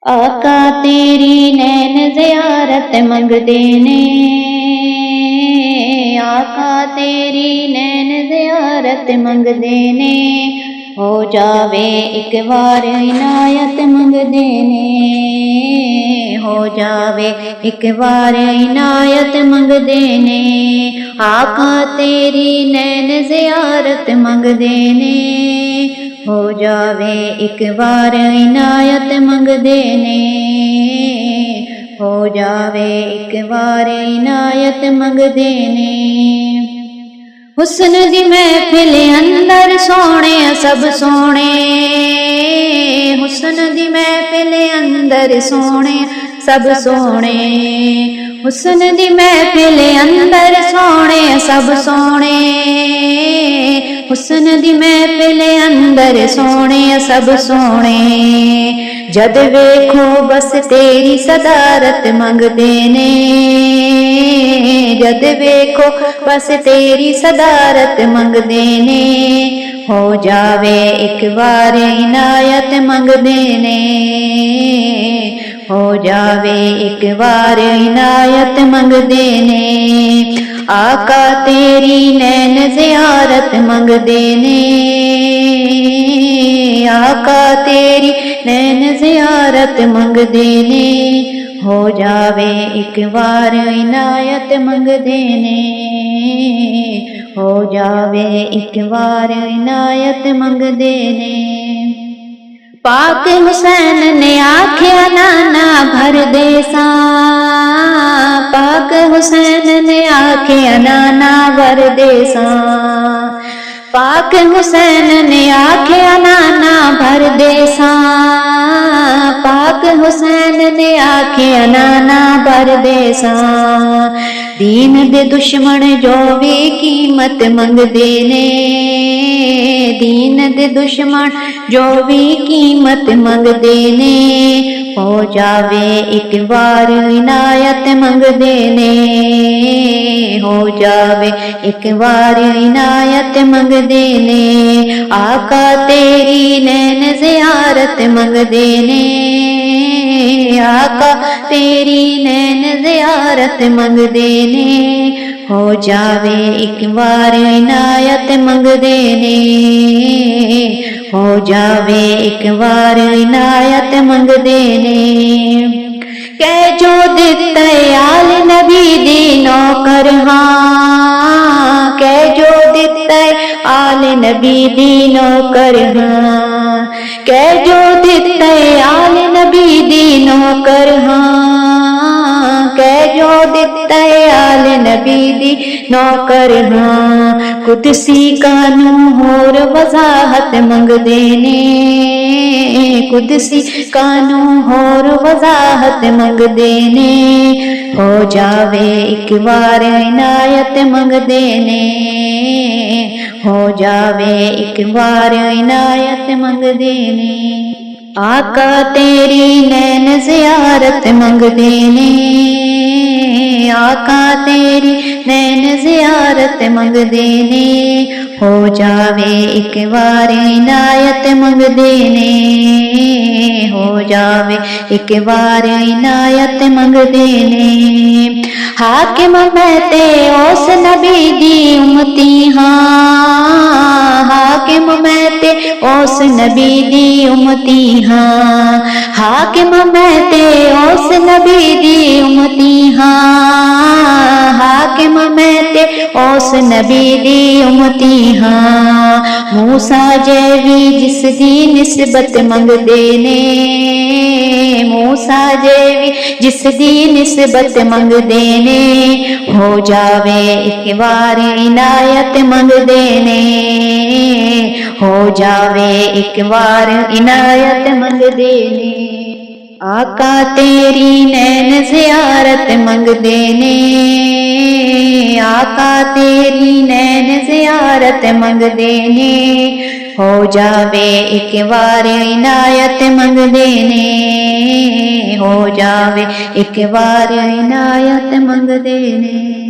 आका तेरी नैन ज़ियारत मंगदे ने, आका तेरी नैन ज़ियारत मंगदे ने, हो जावे एक बार इनायत मंगदे ने, हो जावे एक बार इनायत मंगदे ने। आका तेरी नैन ज़ियारत मंगदे ने, हो जावे एक बार इनायत मंगदे ने, हो जावे एक बार इनायत मंगदे ने। हुस्न दी महफिल अंदर सोने सब सोने, हुस्न दी महफिल अंदर सोने सब सोने, हुस्न दी महफिल अंदर सोने सब सोने, हुस्न दी महफिल अंदर सोने सब सोने। जद वेखो बस तेरी सदारत मंगदे ने, जद वेखो बस तेरी सदारत मंगदे ने, हो जावे एक बार इनायत मंगदे ने, हो जावे एक बार इनायत मंगदे ने। आका तेरी नैन ज़ियारत मंगदे ने, आका तेरी नैन ज़ियारत मंगदे ने, हो जावे एक बार इनायत मंगदे ने, हो जावे एक बार इनायत मंगदे ने। पाक हुसैन ने आख्या नाना भर देसा, पाक हुसैन ने आख्या नाना भर देसा, पाक हुसैन ने आख्या नाना भर देसा, पाक हुसैन ने आख्या नाना भर देसा। दीन दे दुश्मन जो भी कीमत मंगदे ने, दीन दे दुश्मन जो भी कीमत मंगदे ने, हो जावे एक बार इनायत मंगदे ने, हो जावे एक बार इनायत मंगदे ने। आका तेरी नैन ज़ियारत मंगदे ने, आका तेरी नैन ज़ियारत मंगदे ने, हो जावे एक बार इनायत मंगदे ने, हो जावे एक बार इनायत मंगदे ने। कह जो दित्ते आल नबी दी नौकर हां, कह जो दित्ते आल नबी दी नौकर हां, कह जो दित्ते आल नबी दी नौकर हां, कह जो दित्ते आल नबी दी नौकर हां। कुदसी कानू होर वजाहत मंगदे ने, कुदसी कानू होर वजाहत मंगदे ने, हो जावे एक बार इनायत मंगदे ने, हो जावे एक बार इनायत मंगदे ने। आका तेरी नैन ज़ियारत मंगदे ने, आका तेरी नैन ज़ियारत मंगदे ने, हो जावे एक बार इनायत मंगदे ने, हो जावे एक बार इनायत मंगदे ने। हाकिम मैं ते उस नबी दी उम्मती हां, हाकिम मैं ते उस नबी दी उम्मती हां, हाकिम मैं ते उस नबी दी उम्मती हां, हाकिम मैं ते उस नबी दी उम्मती हां। मूसा जैवी जिस दी निस्बत मंगदे ने, मूसा जैवी जिस दी निस्बत मंगदे ने, हो जावे एक बार इनायत मंगदे ने, हो जावे एक बार इनायत मंगदे ने। आका तेरी नैन ज़ियारत मंगदे ने, आका तेरी नैन ज़ियारत मंगदे ने, हो जावे एक बार इनायत मंगदे ने, हो जावे एक बार इनायत मंगदे ने।